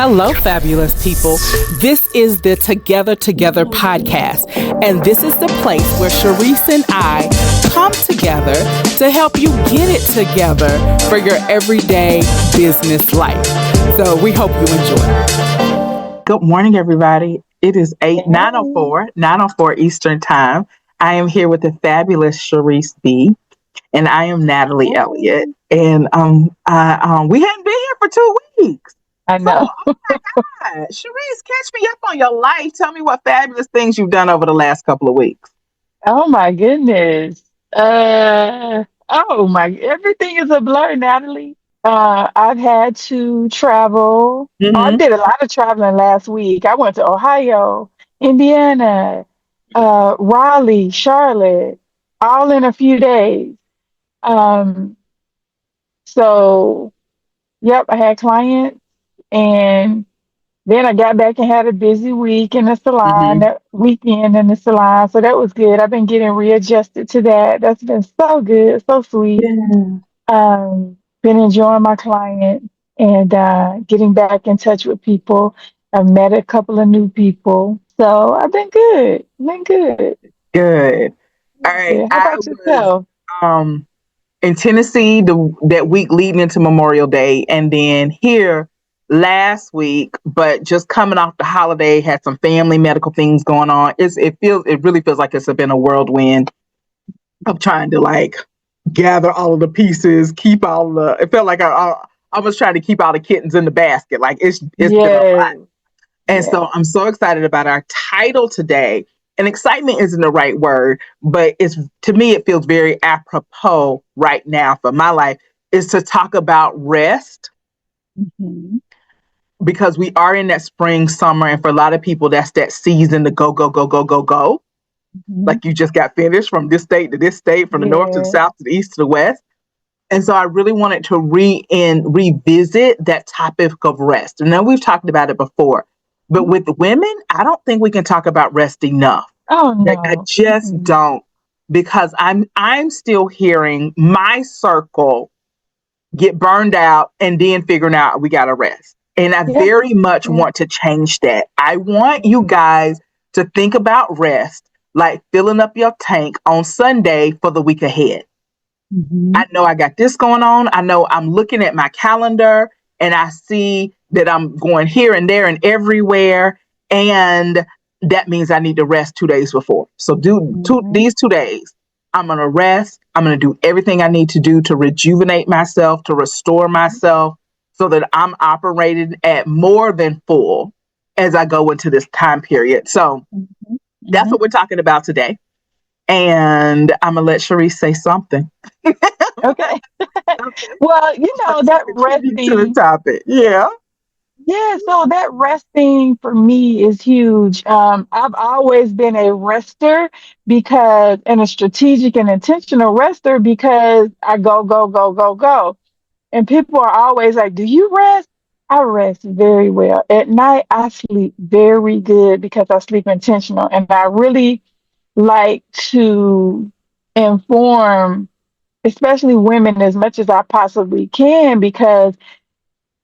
Hello, fabulous people. This is the Together podcast, and this is the place where Sharice and I come together to help you get it together for your everyday business life. So we hope you enjoy. Good morning, everybody. It is 9:04 Eastern Time. I am here with the fabulous Sharice B, and I am Natalie Elliott. And we hadn't been here for 2 weeks. I know. Oh my God. Sharice, catch me up on your life. Tell me what fabulous things you've done over the last couple of weeks. Oh my goodness. Everything is a blur, Natalie. I've had to travel. I Mm-hmm. did a lot of traveling last week. I went to Ohio, Indiana, Raleigh, Charlotte, all in a few days. Um, so yep, I had clients, and then I got back and had a busy week in the salon, Mm-hmm. that weekend in the salon. So that was good. I've been getting readjusted to that. That's been so good, so sweet. Yeah. Been enjoying my client and getting back in touch with people. I've met a couple of new people. So I've been good. Been good. Good. All right. Yeah. How I about was yourself? in Tennessee that week leading into Memorial Day, and then here last week. But just coming off the holiday, had some family medical things going on. It really feels like it's been a whirlwind of trying to like gather all of the pieces, keep all the. It felt like I was trying to keep all the kittens in the basket. Like it's been a lot. Yes. And Yeah. so I'm so excited about our title today. And excitement isn't the right word, but to me, it feels very apropos right now for my life, is to talk about rest, Mhm. because we are in that spring, summer, and for a lot of people, that's that season to go, go, go, go, go, go. Mhm. Like you just got finished from this state to this state, from the north to the Yeah. south to the east to the west. And so I really wanted to revisit that topic of rest. And now we've talked about it before, but with women, I don't think we can talk about rest enough. Oh Like, I no. just Mm-mm. don't, because I'm still hearing my circle get burned out and then figuring out we got to rest. And I Yeah. very much Yeah. want to change that. I want you guys to think about rest like filling up your tank on Sunday for the week ahead. Mhm. I know I got this going on. I know I'm looking at my calendar and I see that I'm going here and there and everywhere. And that means I need to rest 2 days before. So Mhm. these 2 days, I'm going to rest. I'm going to do everything I need to do to rejuvenate myself, to restore myself so that I'm operating at more than full as I go into this time period. So Mhm. that's Mhm. what we're talking about today. And I'm going to let Sharice say something. Okay. Okay. Well, To that contribute to the resting, topic. Yeah. yeah, so that resting for me is huge. I've always been a rester and a strategic and intentional rester because I go, go, go, go, go. And people are always like, do you rest? I rest very well. At night, I sleep very good because I sleep intentional. And I really like to inform, especially women, as much as I possibly can, because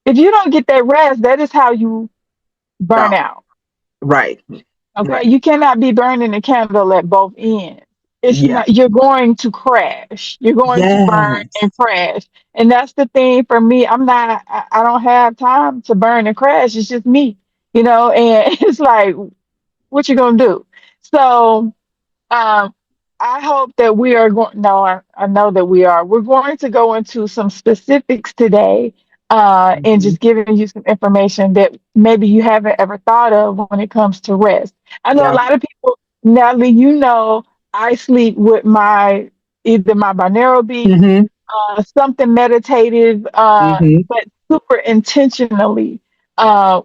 if you don't get that rest, that is how you burn No. out. Right. Okay. Right. You cannot be burning the candle at both ends. It's Yeah. not, you're going to crash. You're going to burn Yes. and crash. And that's the thing for me. I don't have time to burn and crash. It's just me, and it's like, what you gonna do? So, Um, I hope that we are going. No, I know that we are. We're going to go into some specifics today, and Mhm. just giving you some information that maybe you haven't ever thought of when it comes to rest. I know a Yeah. lot of people, Natalie, I sleep with either my binaural beat, Hmm. something meditative, Hmm. but super intentionally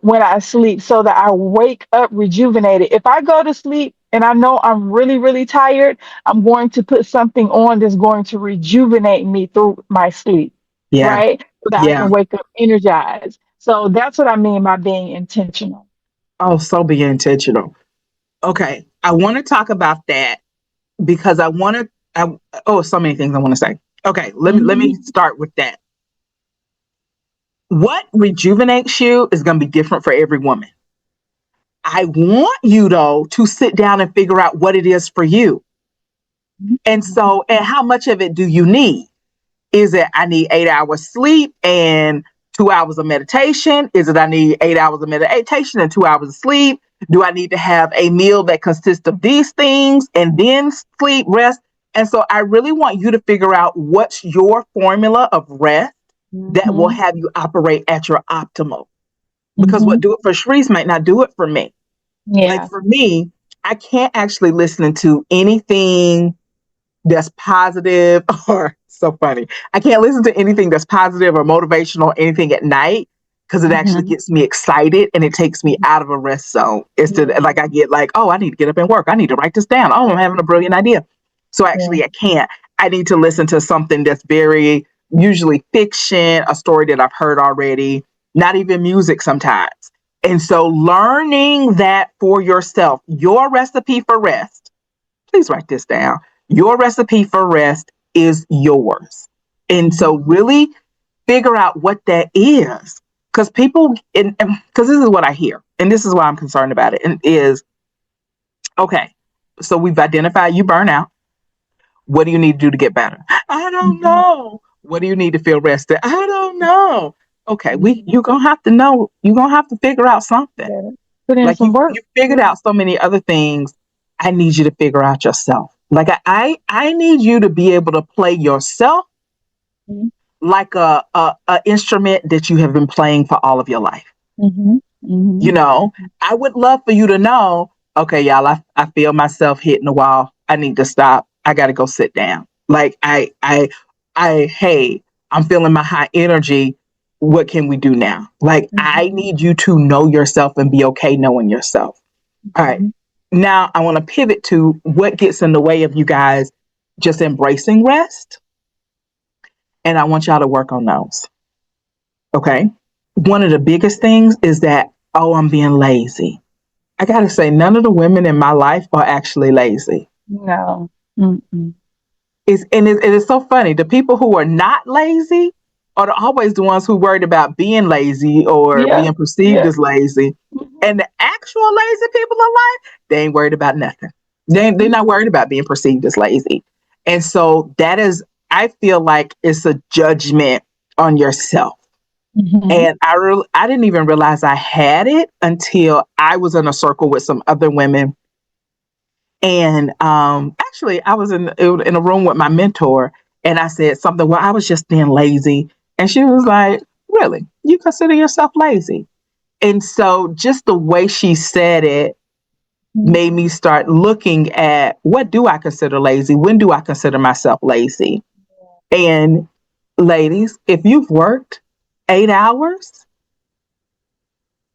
when I sleep so that I wake up rejuvenated. If I go to sleep and I know I'm really, really tired, I'm going to put something on that's going to rejuvenate me through my sleep, Yeah. right? So that I Yeah. can wake up energized. So that's what I mean by being intentional. Oh, so be intentional. Okay. I want to talk about that because so many things I want to say. Okay. Let me Hmm. start with that. what rejuvenates you is going to be different for every woman. I want you, though, to sit down and figure out what it is for you. And so, and how much of it do you need? Is it I need 8 hours sleep and 2 hours of meditation? Is it I need 8 hours of meditation and 2 hours of sleep? Do I need to have a meal that consists of these things and then sleep, rest? And so I really want you to figure out what's your formula of rest that will Mm-hmm. have you operate at your optimal. Because Mm-hmm. what do it for Sharice might not do it for me. Like Yeah. for me, I can't actually listen to anything that's positive or so funny. I can't listen to anything that's positive or motivational, anything at night, because it actually Mm-hmm. gets me excited and it takes me out of a rest zone. It's to, Yeah. like I get like, oh, I need to get up and work. I need to write this down. Oh, I'm having a brilliant idea. So Yeah. actually I can't. I need to listen to something that's very usually fiction, a story that I've heard already, not even music sometimes. And so learning that for yourself, your recipe for rest, please write this down. Your recipe for rest is yours. And Mm-hmm. so really figure out what that is. Because people, because this is what I hear, and this is why I'm concerned about it, and is okay, so we've identified you burn out. What do you need to do to get better? I don't Mm-hmm. know. What do you need to feel rested? I don't know. Okay, Mm-hmm. you're gonna have to know, you're gonna have to figure out something. Yeah. Put in Like some work. you figured Yeah. out so many other things. I need you to figure out yourself. Like I need you to be able to play yourself Mm-hmm. like a instrument that you have been playing for all of your life. Mm-hmm. Mm-hmm. You know, I would love for you to know, okay, y'all, I feel myself hitting the wall. I need to stop. I got to go sit down. Like hey, I'm feeling my high energy. What can we do now? Like, I Mm-hmm. need you to know yourself and be okay knowing yourself. All right. Mm-hmm. Now I want to pivot to what gets in the way of you guys just embracing rest. And I want y'all to work on those. Okay. One of the biggest things is that, oh, I'm being lazy. I got to say, none of the women in my life are actually lazy. No. Mm-mm. It is so funny. The people who are not lazy are always the ones who worried about being lazy or Yeah. being perceived Yeah. as lazy. Mm-hmm. And the actual lazy people in life, they ain't worried about nothing. They're not worried about being perceived as lazy. And so that is, I feel like it's a judgment on yourself. Mm-hmm. And I didn't even realize I had it until I was in a circle with some other women. And actually, I was in a room with my mentor, and I said something. Well, I was just being lazy, and she was like, "Really? You consider yourself lazy?" And so, just the way she said it made me start looking at what do I consider lazy? When do I consider myself lazy? And ladies, if you've worked 8 hours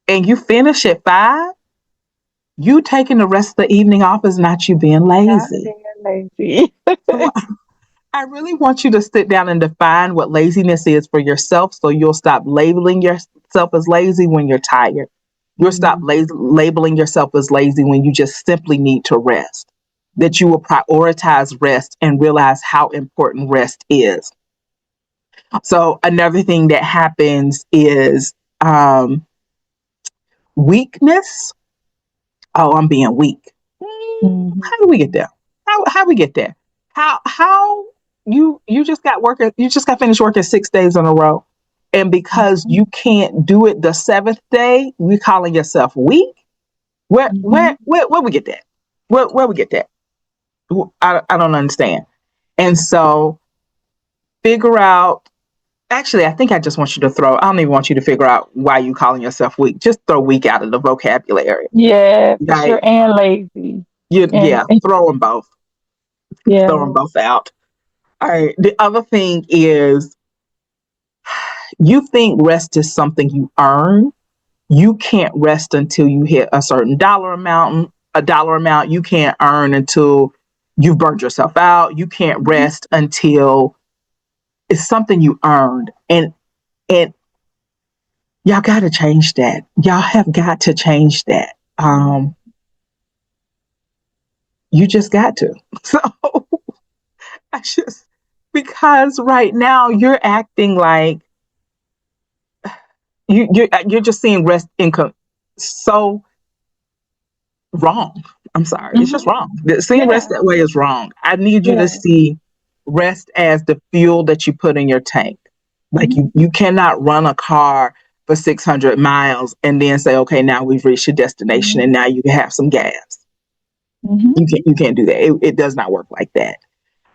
and you finish at 5, you taking the rest of the evening off is not you being Not lazy. being lazy. So I really want you to sit down and define what laziness is for yourself so you'll stop labeling yourself as lazy when you're tired. You'll stop Mm-hmm. labeling yourself as lazy when you just simply need to rest. That you will prioritize rest and realize how important rest is. So, another thing that happens is weakness. Oh, I'm being weak. Mm-hmm. How do we get there? How we get there? How you just got working? You just got finished working 6 days in a row, and because Mm-hmm. you can't do it the seventh day, you calling yourself weak? Where Mm-hmm. where where we get that? Where we get that? I don't understand. And so figure out. Actually, I think I just want you to throw. I don't even want you to figure out why you calling yourself weak. Just throw weak out of the vocabulary. Yeah, for sure. Like And lazy. yeah, And throw them both. Throw yeah. them both out. All right. The other thing is you think rest is something you earn. You can't rest until you hit a certain dollar amount. A dollar amount you can't earn until you've burned yourself out. You can't Mhm. rest until it's something you earned. And y'all got to change that. Y'all have got to change that. You just got to. So I just because right now you're acting like you're just seeing rest income so wrong. I'm sorry. It's just Hmm. wrong. Seeing rest Yeah. that way is wrong. I need you to Yeah. see rest as the fuel that you put in your tank. Like Hmm. you cannot run a car for 600 miles and then say, okay, now we've reached your destination and now you can have some gas. Hmm. You can't do that. It does not work like that.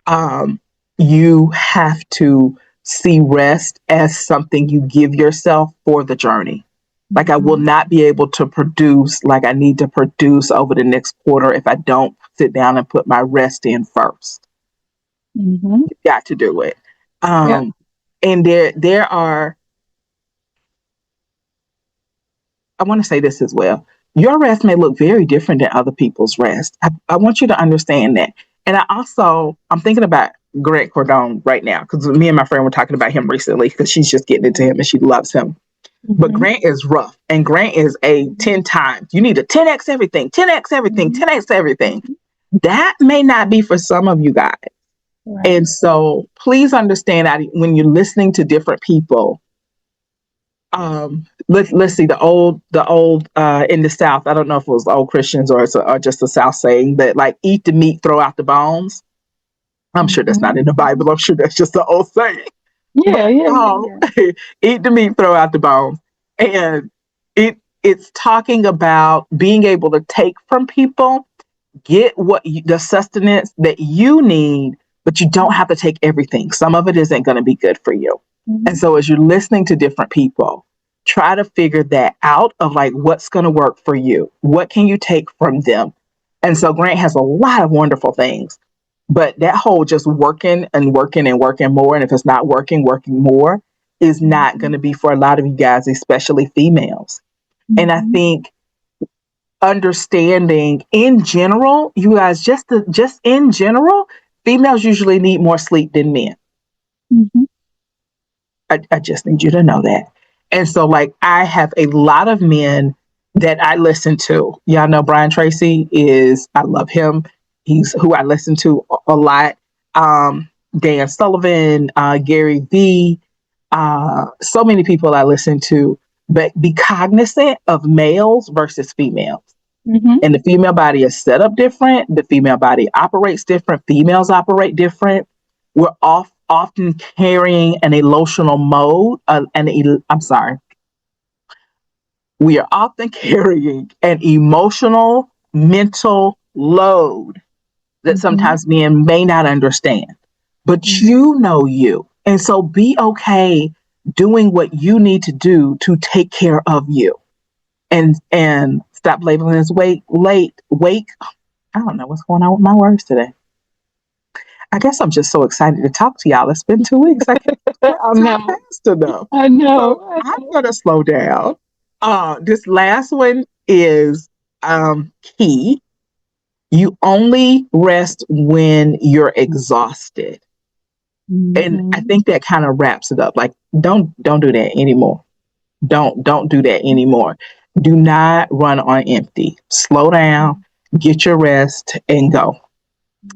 Um, you have to see rest as something you give yourself for the journey. Like I will Hmm. not be able to produce like I need to produce over the next quarter if I don't sit down and put my rest in first. Hmm. You've got to do it. Yeah. Um, and there are, I want to say this as well. Your rest may look very different than other people's rest. I want you to understand that. And I'm thinking about Grant Cardone right now because me and my friend were talking about him recently because she's just getting into him and she loves him. But Hmm. Grant is rough and Grant is a 10 times. You need to 10x everything, 10x everything, Hmm. 10x everything. That may not be for some of you guys. Right. And so please understand that when you're listening to different people, let's see the old in the South. I don't know if it was old Christians or just the South saying that like eat the meat, throw out the bones. I'm sure that's Hmm. not in the Bible. I'm sure that's just the old saying. Yeah. But Yeah. Yeah. no, Yeah. eat the meat, throw out the bones, and it's talking about being able to take from people, get the sustenance that you need, but you don't have to take everything. Some of it isn't going to be good for you. And Hmm. so as you're listening to different people, try to figure that out of like what's going to work for you. What can you take from them? And so Grant has a lot of wonderful things, but that whole just working and working and working more, and if it's not working, working more is not going Hmm. to be for a lot of you guys, especially females. And I Hmm. think understanding in general, you guys, just in general, females usually need more sleep than men. Hmm. I just need you to know that. And so, like, I have a lot of men that I listen to. Y'all know Brian Tracy is, I love him. He's who I listen to a lot. Dan Sullivan, Gary Vee, so many people I listen to, but be cognizant of males versus females. Hmm. And the female body is set up different. The female body operates different. Females operate different. We're often carrying an emotional mode. I'm sorry. We are often carrying an emotional, mental load that Hmm. sometimes men may not understand. But Hmm. you know you. And so be okay doing what you need to do to take care of you. And stop labeling as wake. I don't know what's going on with my words today. I guess I'm just so excited to talk to y'all. It's been 2 weeks. I can't slow I down know. fast enough. I know. So I I'm know. gonna slow down. This last one is key. You only rest when you're exhausted. And I Hmm. think that kind of wraps it up. Like, don't do that anymore. Don't do that anymore. Do not run on empty. Slow down, get your rest, and go.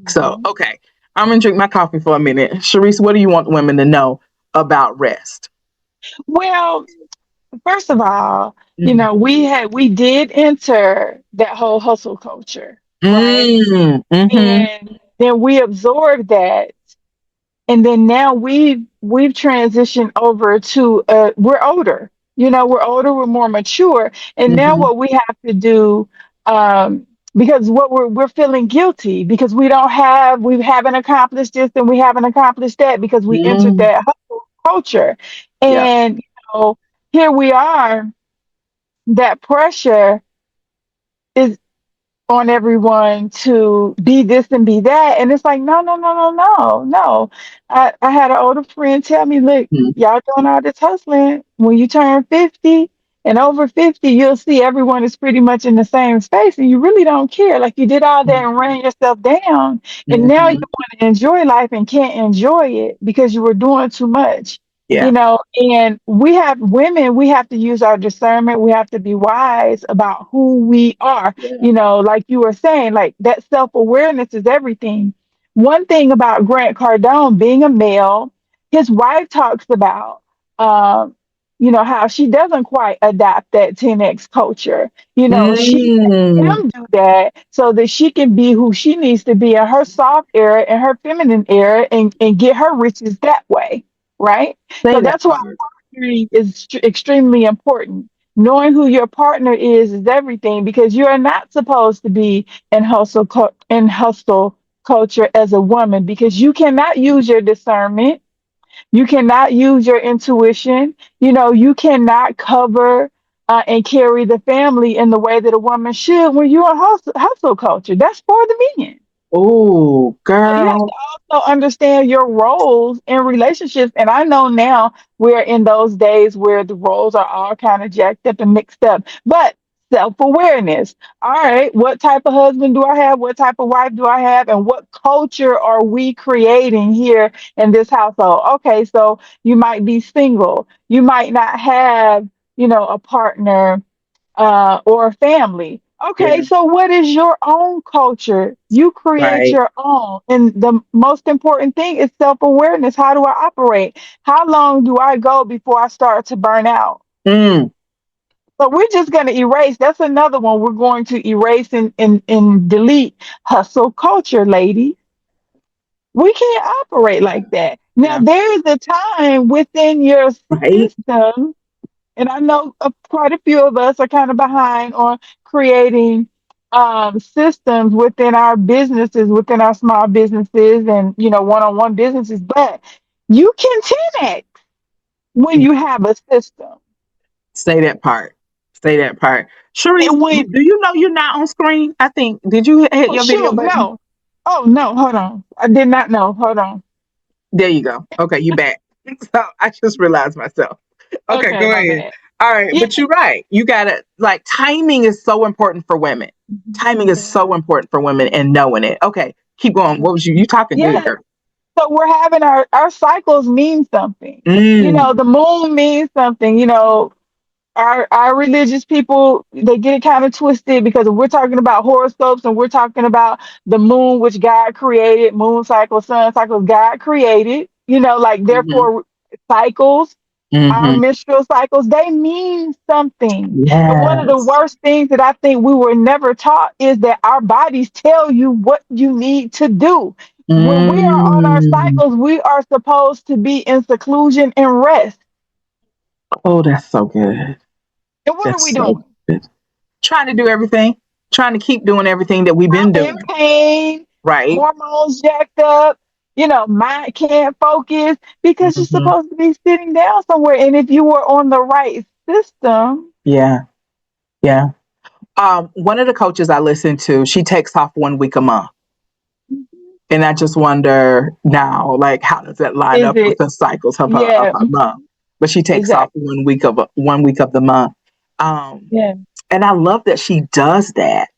So, Hmm. okay, I'm gonna drink my coffee for a minute. Sharice, what do you want women to know about rest? Well, first of all, Mm. we did enter that whole hustle culture, right? Mm-hmm. And then we absorbed that, and then now we've transitioned over to we're older. We're older, we're more mature, and now Mm-hmm. what we have to do, um because what we're feeling guilty because we haven't accomplished this and we haven't accomplished that because we entered Mm. that hustle culture. Yeah. And here we are, that pressure is on everyone to be this and be that. And it's like, no, no, no, no, no, no. I had an older friend tell me, look, Mm. y'all doing all this hustling. When you turn 50 and over 50, you'll see everyone is pretty much in the same space and you really don't care. Like you did all that and ran yourself down. And now you Mm-hmm. want to enjoy life and can't enjoy it because you were doing too much. Yeah. And we have to use our discernment. We have to be wise about who we are, Yeah. like you were saying, like that self awareness is everything. One thing about Grant Cardone being a male, his wife talks about. Um, how she doesn't quite adapt that 10X culture. She let Mm. him do that so that she can be who she needs to be in her soft era and her feminine era, and get her riches that way. Right. Say So that that's why part. partnering is extremely important. Knowing who your partner is everything, because you are not supposed to be in hustle culture as a woman, because you cannot use your discernment, you cannot use your intuition. You cannot cover and carry the family in the way that a woman should when you're in hustle culture. That's for the men. Oh, So you have to girl. also understand your roles in relationships. And I know now we're in those days where the roles are all kind of jacked up and mixed up. But self-awareness. All right, what type of husband do I have? What type of wife do I have? And what culture are we creating here in this household? Okay, so you might be single. You might not have, a partner or family. Okay, Yeah. so what is your own culture? You create Right. your own. And the most important thing is self awareness. How do I operate? How long do I go before I start to burn out? Mm. So we're just going to erase. That's another one. We're going to erase and delete hustle culture, ladies. We can't operate like that. Now, Yeah. there is a time within your Right. system, and I know quite a few of us are kind of behind on creating systems within our businesses, within our small businesses, and one-on-one businesses. But you can 10x when you have a system. Say that part. Say that part. Sharice, And when do you know you're not on screen? I think. Did you hit oh your video shoot, button? no, oh no, hold on, I did not know. Hold on. There you go. Okay, you back. So I just realized myself. Okay, Okay, go my ahead. bad. All right, Yeah, but you're right. You gotta like timing is so important for women. Timing is yeah, so important for women and knowing it. Okay, keep going. What was you talking good, yeah. girl? So we're having our cycles mean something. Mm. The moon means something. Our religious people, they get it kind of twisted, because if we're talking about horoscopes and we're talking about the moon, which God created, moon cycle, sun cycles, God created, like Mm-hmm. therefore cycles, our Mm-hmm. menstrual cycles, they mean something. And one of the Yes. worst things that I think we were never taught is that our bodies tell you what you need to do. When we are on our Mm. cycles, we are supposed to be in seclusion and rest. Oh, that's so good. And what are we That's so doing? good. Trying to do everything, trying to keep doing everything that we've been In doing. pain, Right. hormones jacked up, mind can't focus, because you're Hmm. supposed to be sitting down somewhere. And if you were on the right system, Yeah. Yeah. One of the coaches I listen to, she takes off 1 week a month. And I just wonder now, like, how does that line is up with it? the cycles of Yeah, her month? But she takes off exactly. 1 week of the month. Um, Yeah, and I love that she does that.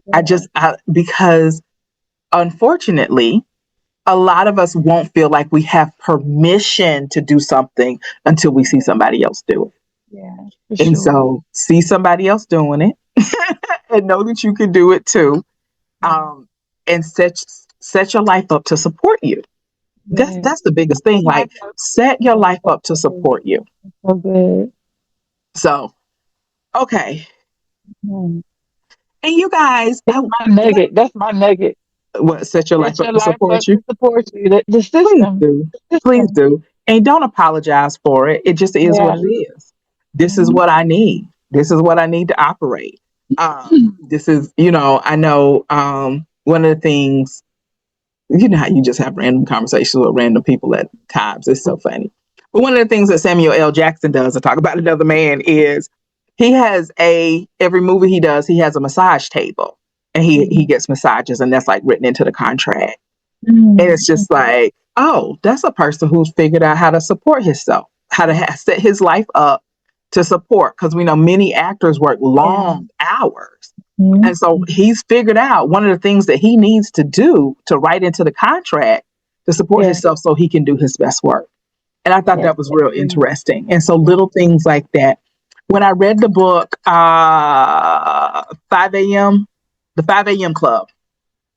yeah, Because unfortunately, a lot of us won't feel like we have permission to do something until we see yeah, somebody else do it. yeah, for And sure. so see somebody else doing it and know that you can do it too. Um, and set your life up to support you. That's Yeah. that's the biggest thing. My Like set your life up to support you. so good. So okay. Mm. And you guys, That's my nugget. That's my nugget. what set your life Set up your to life support up you? to support you. The Please system. do. The Please system. do. And don't apologize for it. It just is what Yeah. it is. This is Mhm. what I need. This is what I need to operate. This is, I know one of the things, how you just have random conversations with random people at times. It's so funny. But one of the things that Samuel L. Jackson does to talk about another man is every movie he does, he has a massage table and he gets massages, and that's like written into the contract. And Mhm. it's just like, oh, that's a person who's figured out how to support himself, how to set his life up to support. Because we know many actors work Yeah. long hours. Mhm. And so he's figured out one of the things that he needs to do to write into the contract to support Yeah. himself so he can do his best work. And I thought Yes. that was real Yeah. interesting. And so Yeah. little things like that. When I read the book, 5 a.m., the 5 a.m. Club,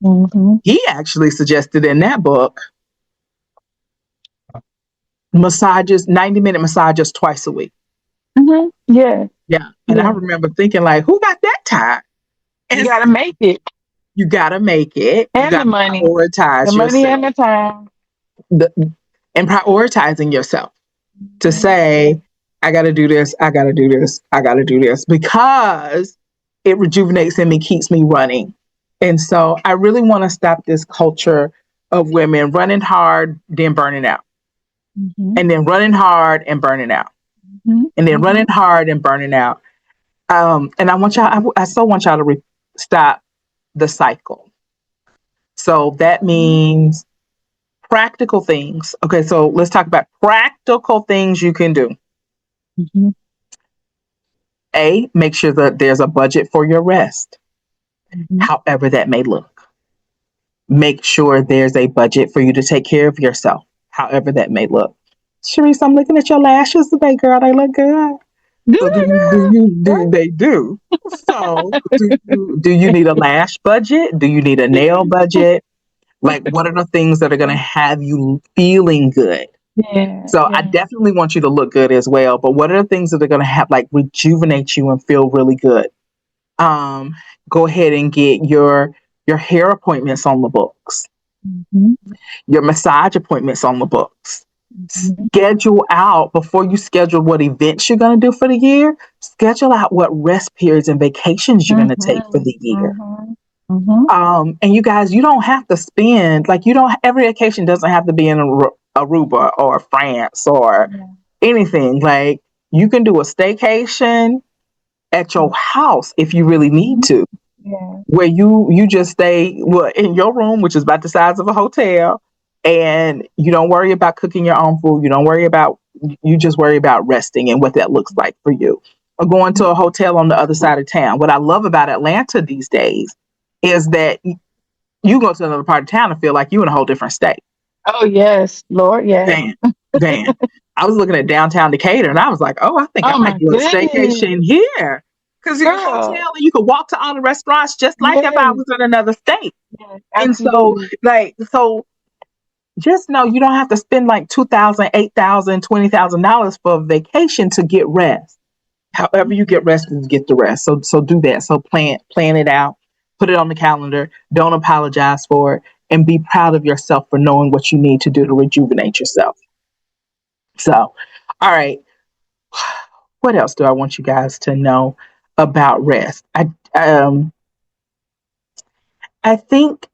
Mhm. he actually suggested in that book massages, 90-minute massages twice a week. Yeah. Yeah. And I Yeah. remember thinking like, who got that time? You And got to make it. you got to make it. You And got the to money. The prioritize money and yourself the time. the, and prioritizing yourself to Mhm. say, I got to do this. I got to do this. I got to do this because it rejuvenates me, keeps me running. And so I really want to stop this culture of women running hard, then burning out, Mhm. and then running hard and burning out, Mhm. and then running hard and burning out. And I want y'all, I so want y'all to stop the cycle. So that means practical things. Okay, so let's talk about practical things you can do. Mhm. Make sure that there's a budget for your rest, Mhm. however that may look. Make sure there's a budget for you to take care of yourself, however that may look. Sharice, I'm looking at your lashes today, girl. They look good. Do So it, girl. do they do? So do you need a lash budget? Do you need a nail budget? Like, what are the things that are going to have you feeling good? Yeah. So I Yeah. definitely want you to look good as well. But what are the things that are going to have like rejuvenate you and feel really good? Um, Go ahead and get your hair appointments on the books, Mhm. your massage appointments on the books. Mhm. Schedule out before you schedule what events you're going to do for the year. Schedule out what rest periods and vacations you're going to take for Mhm. the year. Mhm. Mhm. And you guys, you don't have to spend like you don't. Every vacation doesn't have to be in Aruba or France or Yeah. anything. Like you can do a staycation at your house if you really need Mhm. to, Yeah. where you just stay well in your room, which is about the size of a hotel, and you don't worry about cooking your own food. You don't worry about you just worry about resting and what that looks like for you. Or going to a hotel on the other side of town. What I love about Atlanta these days is that you go to another part of town and feel like you're in a whole different state. Oh yes, Lord, yes. Van, van. I was looking at downtown Decatur and I was like, oh, I think I Oh might my do a staycation goodness, here. Because you're a girl. hotel and you could walk to all the restaurants just like if I Yes, was in another state. yes, And so, absolutely. so just know you don't have to spend like $2,000, $8,000, $20,000 for a vacation to get rest. However you get rest is get the rest. So do that. So plan it out, put it on the calendar. Don't apologize for it, and be proud of yourself for knowing what you need to do to rejuvenate yourself. So, all right. What else do I want you guys to know about rest? I think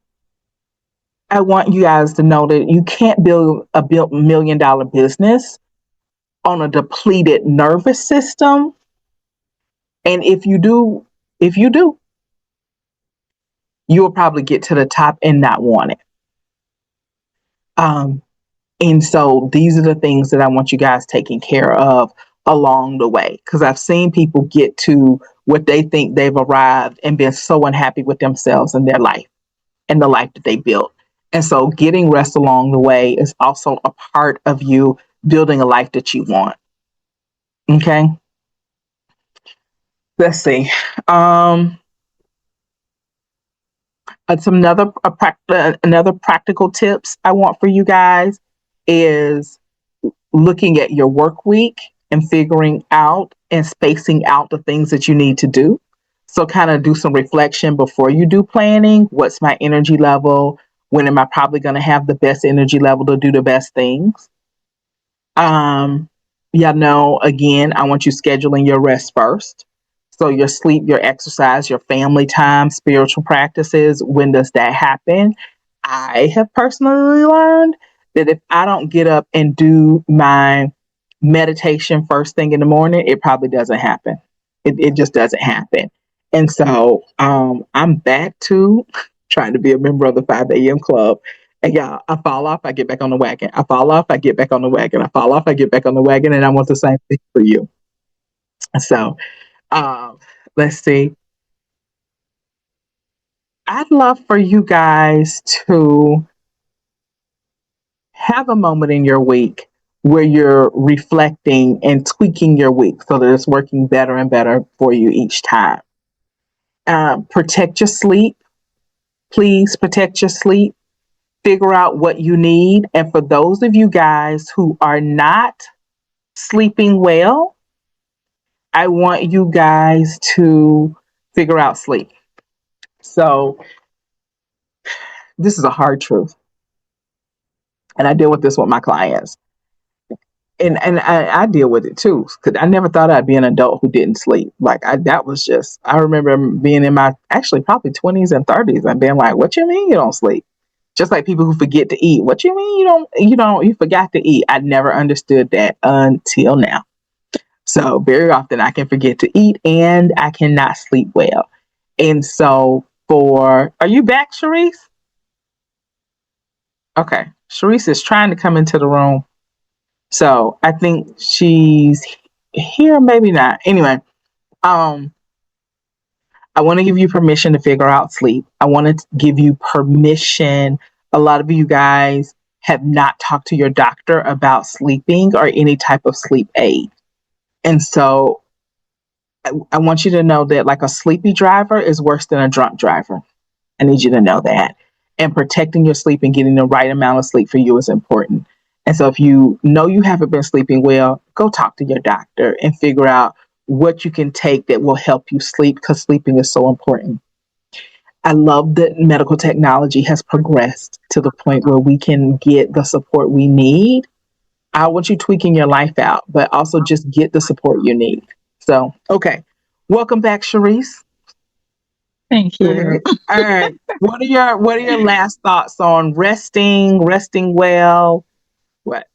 I want you guys to know that you can't build a $1 million business on a depleted nervous system. And if you do, you will probably get to the top and not want it. Um, and so these are the things that I want you guys taking care of along the way. Because I've seen people get to what they think they've arrived and been so unhappy with themselves and their life and the life that they built. And so getting rest along the way is also a part of you building a life that you want. Okay. Let's see. Um, some another practical tips I want for you guys is looking at your work week and figuring out and spacing out the things that you need to do. So kind of do some reflection before you do planning. What's my energy level? When am I probably going to have the best energy level to do the best things? Um, yeah, no, again, I want you scheduling your rest first. So your sleep, your exercise, your family time, spiritual practices, when does that happen? I have personally learned that if I don't get up and do my meditation first thing in the morning, it probably doesn't happen. It just doesn't happen. And so I'm back to trying to be a member of the 5 a.m. club. And yeah, I fall off, I get back on the wagon. I fall off, I get back on the wagon. I fall off, I get back on the wagon. And I want the same thing for you. So um, let's see. I'd love for you guys to have a moment in your week where you're reflecting and tweaking your week so that it's working better and better for you each time. Protect your sleep. Please protect your sleep. Figure out what you need. And for those of you guys who are not sleeping well, I want you guys to figure out sleep. So, this is a hard truth, and I deal with this with my clients. And I deal with it too, because I never thought I'd be an adult who didn't sleep. Like that was just. I remember being in my actually probably 20s and 30s and being like, "What you mean you don't sleep?" Just like people who forget to eat. What you mean you forgot to eat? I never understood that until now. So very often I can forget to eat and I cannot sleep well. And so are you back, Sharice? Okay. Sharice is trying to come into the room. So I think she's here, maybe not. Anyway, um, I want to give you permission to figure out sleep. I want to give you permission. A lot of you guys have not talked to your doctor about sleeping or any type of sleep aid. And so I want you to know that like a sleepy driver is worse than a drunk driver. I need you to know that. And protecting your sleep and getting the right amount of sleep for you is important. And so if you know you haven't been sleeping well, go talk to your doctor and figure out what you can take that will help you sleep because sleeping is so important. I love that medical technology has progressed to the point where we can get the support we need. I want you tweaking your life out, but also just get the support you need. So, okay. Welcome back, Sharice. Thank you. Good. All right. What are your last thoughts on resting well? What?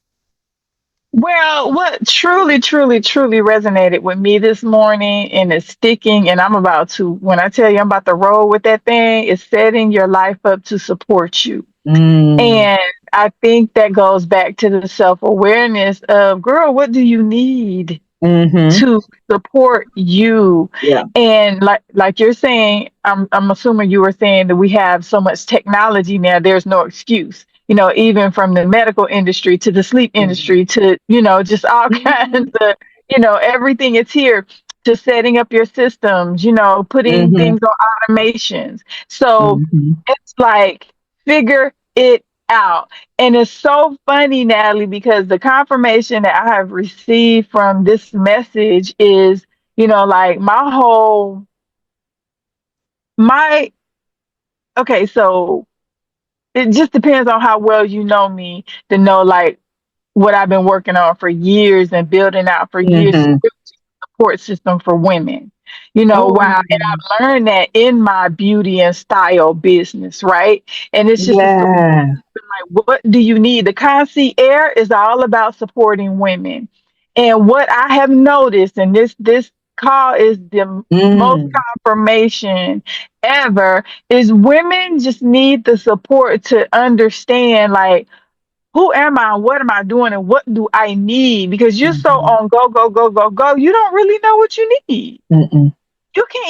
Well, what truly, truly, truly resonated with me this morning and is sticking, and when I tell you I'm about to roll with that thing, is setting your life up to support you. Mm, And I think that goes back to the self awareness of, girl, what do you need mm-hmm. to support you? Yeah. And like you're saying, I'm assuming you were saying that we have so much technology now, there's no excuse. Even from the medical industry to the sleep Mm-hmm. industry to, just all kinds of, everything is here to setting up your systems, putting Mm-hmm. things on automations. So Mm-hmm. it's like figure it out. And it's so funny, Natalie, because the confirmation that I have received from this message is, like my, okay, so it just depends on how well you know me to know, like, what I've been working on for years and building out for years, Mm-hmm. support system for women. Oh, Wow. And I've learned that in my beauty and style business, right? And it's just a yeah. like, what do you need? The concierge is all about supporting women. And what I have noticed, and this call is the most Mm, confirmation ever, is women just need the support to understand, like, who am I? What am I doing? And what do I need? Because you're so mm-hmm. on go, go, go, go, go. You don't really know what you need. Mm-mm.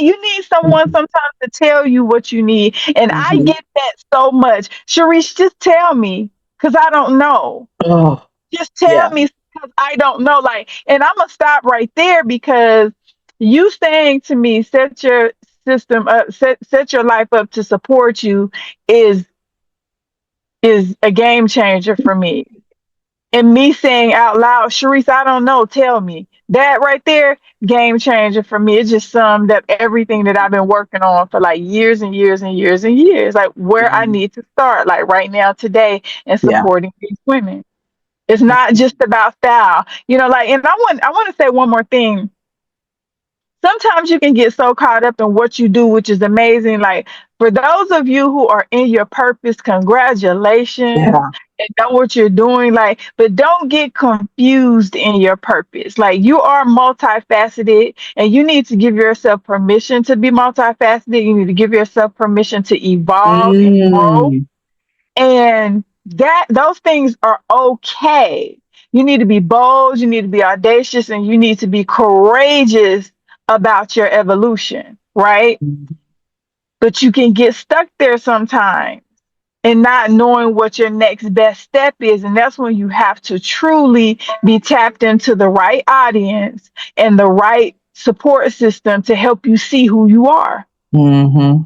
You need someone Mm-mm. sometimes to tell you what you need. And I Mm-hmm. get that so much. Sharice, just tell me because I don't know. Oh, Just tell yeah. me because I don't know. Like, and I'm gonna stop right there because you saying to me, set your system up, set your life up to support you is is a game changer for me. And me saying out loud, Sharice, I don't know, tell me. That right there, game changer for me. It just summed up everything that I've been working on for like years and years and years and years. Like where I Mhm. need to start, like right now, today, and Yeah. supporting these women. It's not just about style. Like, and I want to say one more thing. Sometimes you can get so caught up in what you do, which is amazing. Like for those of you who are in your purpose, congratulations Yeah. and know what you're doing. Like, but don't get confused in your purpose. Like you are multifaceted and you need to give yourself permission to be multifaceted. You need to give yourself permission to evolve and grow. Mm. And that those things are okay. You need to be bold, you need to be audacious, and you need to be courageous about your evolution, right? But you can get stuck there sometimes and not knowing what your next best step is. And that's when you have to truly be tapped into the right audience and the right support system to help you see who you are, Mm-hmm.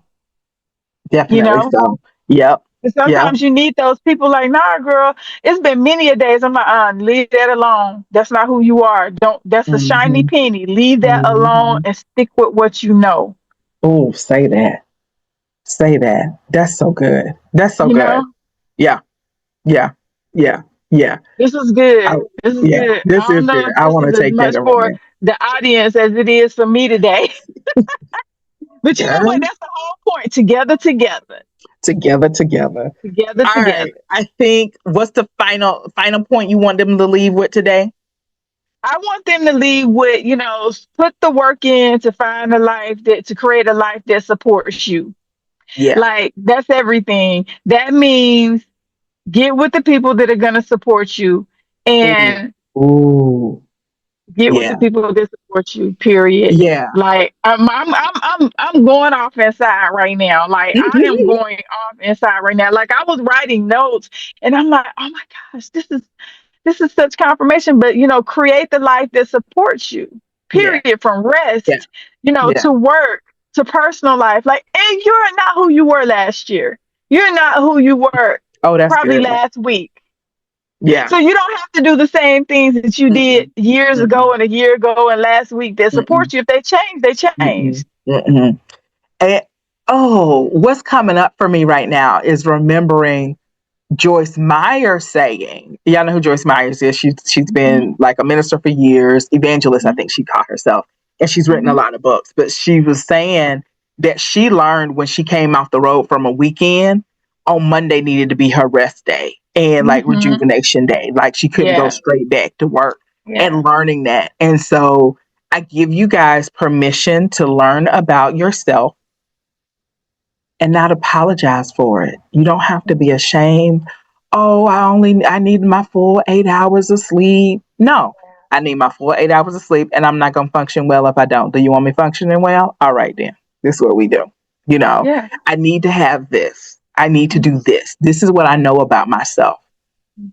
you Definitely know? so. Yep. And Yeah. sometimes you need those people like, nah, girl, it's been many a days. I'm like, leave that alone. That's not who you are. Don't, that's a shiny Hmm. penny. Leave that alone Hmm. and stick with what you know. Oh, say that. Say that. That's so good. That's so You good. know, Yeah. Yeah. Yeah. Yeah. this is I, good. This is yeah. good. This I is don't know good. if I this want is to as take that much and run for there. the audience as it is for me today. But you know what? Girl, That's the whole point. Together, together, together, together. together, All right. together. I think what's the final point you want them to leave with today? I want them to leave with, put the work in to find a life to create a life that supports you. Yeah. Like, that's everything. That means get with the people that are going to support you Ooh. and Ooh. get with Yeah. the people that support you, period. Yeah. Like, I'm going off inside right now. Like, I am going off inside right now. Like, I was writing notes and I'm like, oh my gosh, this is such confirmation. But create the life that supports you. Yeah. Period. From Yeah. rest, Yeah. to work, to personal life. Like, and you're not who you were last year. You're not who you were Oh, that's probably good. last week. Yeah. So you don't have to do the same things that you did Mm-mm. years ago Mm-mm. and a year ago and last week that Mm-mm. support you. If they change, they change. Mm-mm. Mm-mm. And, oh, what's coming up for me right now is remembering Joyce Meyer saying, y'all know who Joyce Myers is. She's Hmm. been like a minister for years, evangelist, I think she called herself, and she's written a Hmm. lot of books. But she was saying that she learned when she came off the road from a weekend, on Monday needed to be her rest day and like Hmm. rejuvenation day. Like she couldn't go Yeah. straight back to work, Yeah. and learning that. And so I give you guys permission to learn about yourself and not apologize for it. You don't have to be ashamed. Oh, I need my full 8 hours of sleep. No, I need my full 8 hours of sleep, and I'm not gonna function well if I don't. Do you want me functioning well? All right, then. This is what we do. You know, Yeah. I need to have this. I need to do Hmm. this. This is what I know about myself.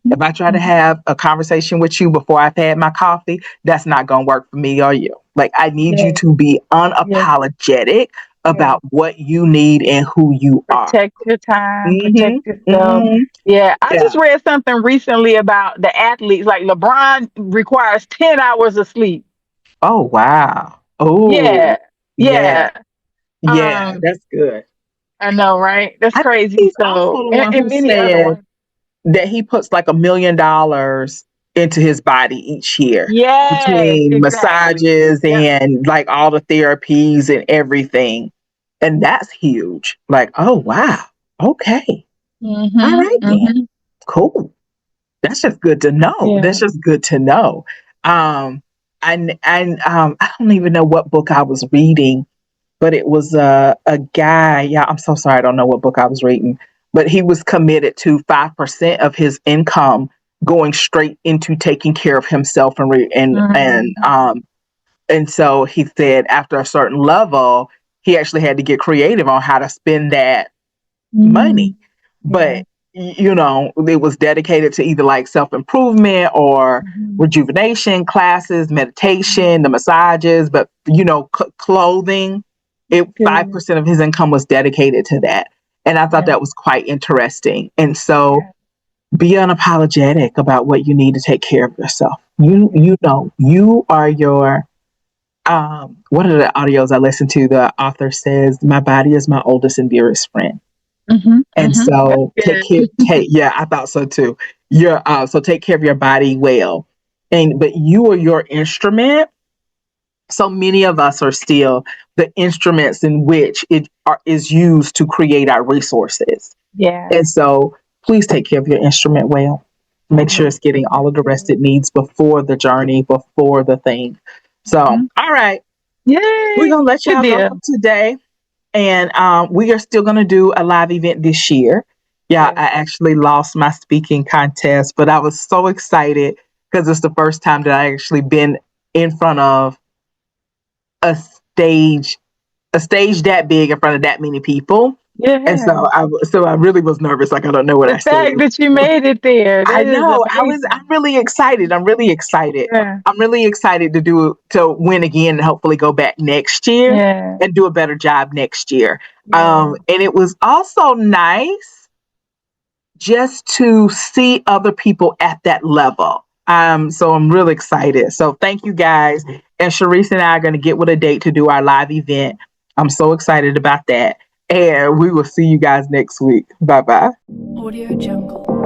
Hmm. If I try to Hmm. have a conversation with you before I've had my coffee, that's not going to work for me or you. Like, I need you Yeah. to be Yeah. unapologetic Yeah. about what you need and who you are. Protect your time, Hmm. protect yourself. Hmm. Yeah, I Yeah. just read something recently about the athletes. Like LeBron requires 10 hours of sleep. Oh, wow. Oh, Yeah, yeah. yeah. Yeah. Um, That's good. I know, right? That's I think crazy. he's also So, the and, one who and many other said ones. that he puts like $1 million into his body each year Yes, between exactly. massages Yep. and like all the therapies and everything. And that's huge. Like, oh, wow. Okay. All Mhm. right, then. Mhm. Cool. That's just good to know. That's Yeah. just good to know. Um, and I don't even know what book I was reading, but it was a guy. Yeah, I'm so sorry. I don't know what book I was reading, but he was committed to 5% of his income going straight into taking care of himself Mhm. and so he said after a certain level, he actually had to get creative on how to spend that money. Mhm. Yeah. But it was dedicated to either like self-improvement or Mhm. rejuvenation classes, meditation, the massages, but clothing. It Good. 5% of his income was dedicated to that. And I thought Yeah. that was quite interesting. And so Yeah. be unapologetic about what you need to take care of yourself. Yeah. You are your one of the audios I listened to, the author says, my body is my oldest and dearest friend. Mhm. And Mhm. That's so good. yeah, I thought so too. So take care of your body well. But you are your instrument. So many of us are still the instruments in which is used to create our resources. Yeah. And so please take care of your instrument well. Make sure Yes. it's getting all Yes. of the rest Yes. it needs before the journey, before the thing. So, Mhm. all right, we're Yay. gonna let Good y'all go for deal. today. And we are still going to do a live event this year. Yeah, Yeah. I actually lost my speaking contest, but I was so excited because it's the first time that I actually been in front of a stage, a stage that big in front of that many people. And so Yes. I really was nervous. Like I don't know what The I said. fact that you made it there, I that is know. I'm amazing. really excited. I'm really excited. Yeah. I'm really excited to win again and hopefully go back next year Yeah. and do a better job next year. Yeah. And it was also nice. just to see other people at that level. So I'm really excited. So thank you guys. And Sharice and I are going to get with a date to do our live event. I'm so excited about that. And we will see you guys next week. Bye bye. Audio Jungle.